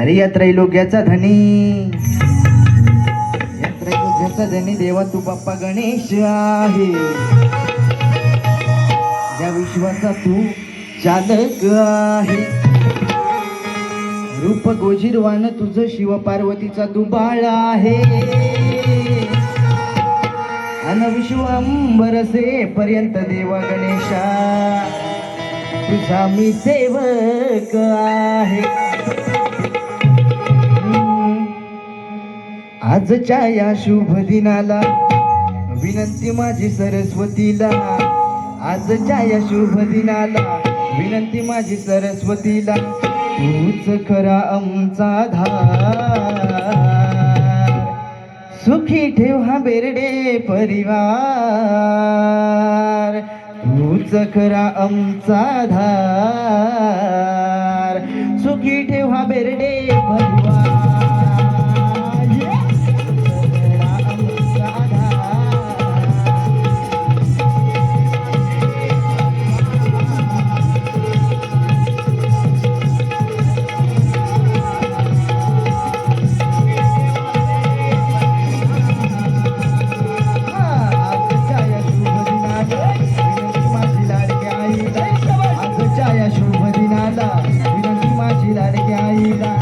अरे या त्रैलोक्याचा धनी, या त्रैलोक्याचा धनी देवा तू बाप्पा गणेश आहे. या विश्वाचा तू चालक आहे. रूप गोजीरवान तुझं शिव पार्वतीचा तू बाळ आहे. अन विश्वांबरसे पर्यंत देवा गणेशा तुझा मी सेवक आहे. आजच्या या शुभ दिनाला विनंती माझी सरस्वतीला, आजच्या या शुभ दिनाला विनंती माझी सरस्वतीला, तूच खरा आमचा धार. सुखी ठेव हा बेरडे परिवार, तूच खरा आमचा धार. सुखी ठेव हा बेरडे परिवार. शुभ दिनाला विनंती माझी लाडक्या आईला.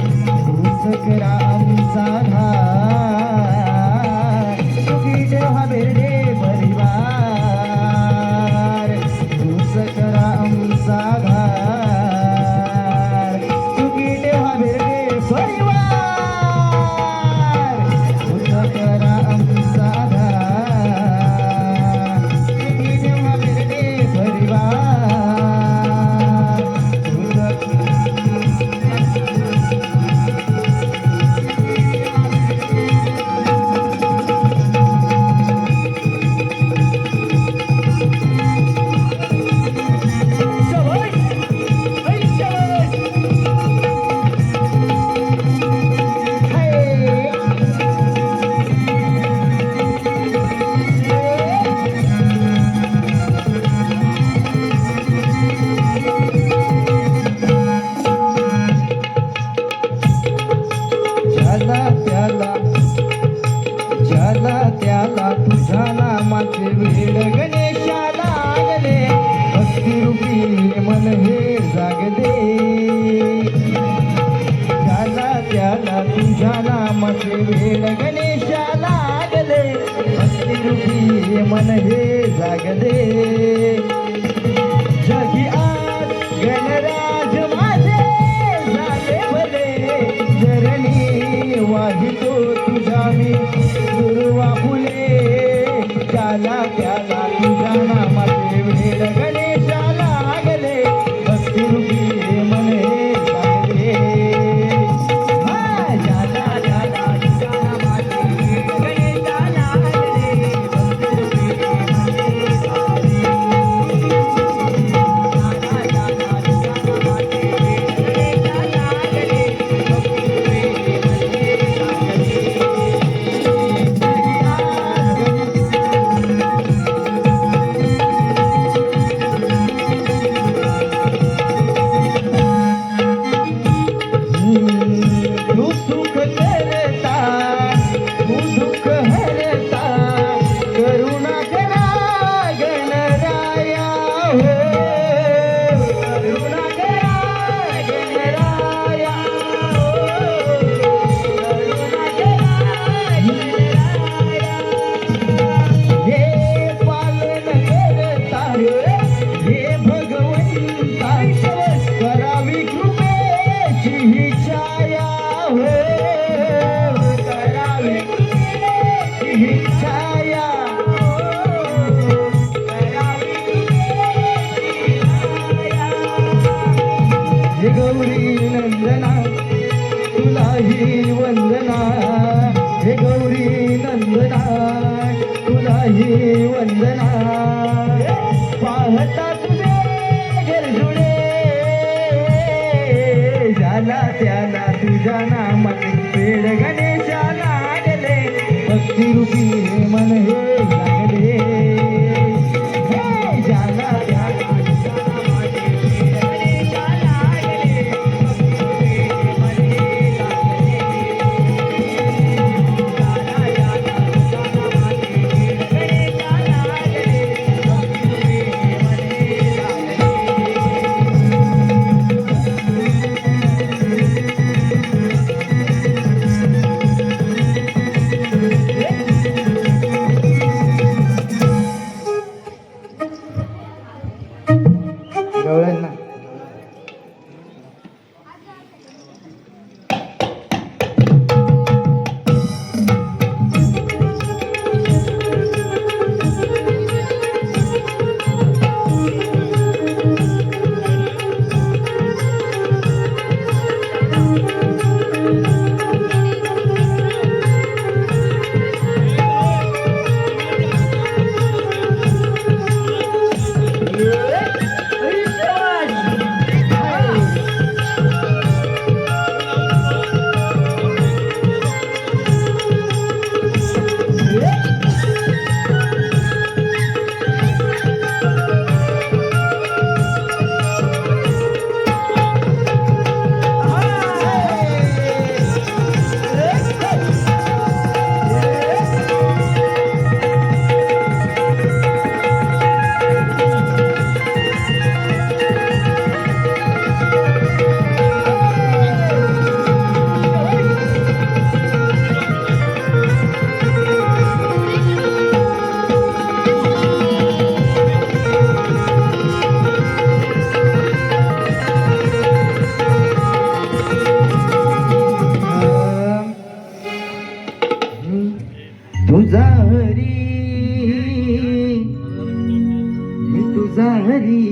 तुझा हरी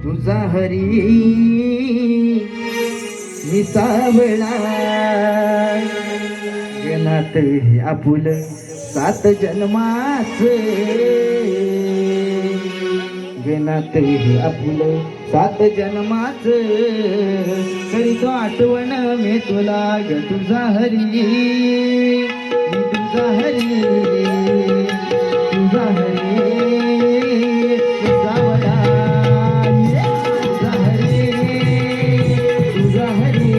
तुझा हरी मी सावळा गेनात आपुल सात जन्माच गेनात आपुल सात जन्माच करीतो आठवण मी तुला ग तुझा हरी मी तुझा हरी तुझा हरी तुझा वडा तुझा हरी तुझा हरी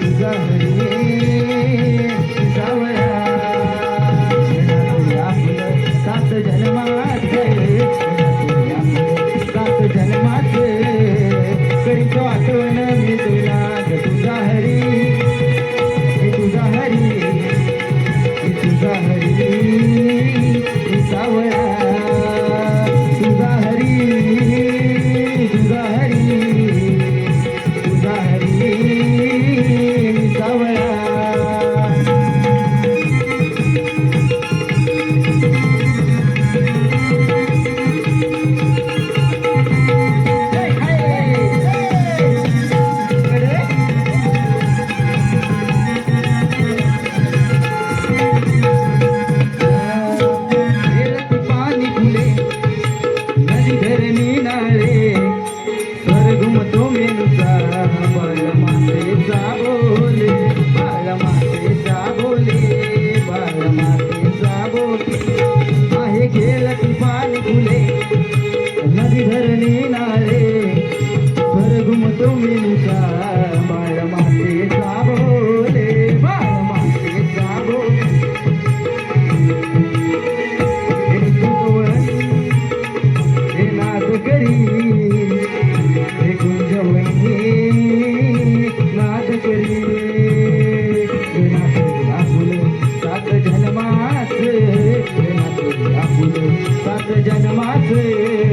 तुझा हरी तुझा वडा आपलं सात जन्मात सात जन्मात करीतो आठवण मी तुला ग तुझा हरी मी तुझा हरी मी तुझा हरी तुझा वडा तुझा हरी तुझा हरी तुझा हरी तुझा वडा नदी धरणी नाळे स्वर घुमतो मेनुचा बाळ मातेचा बोले बाळ मातेचा बोले हे नाद करी हे गुंजवणी नाद करी आपुल सात जन्माच आपुल सात जन्माच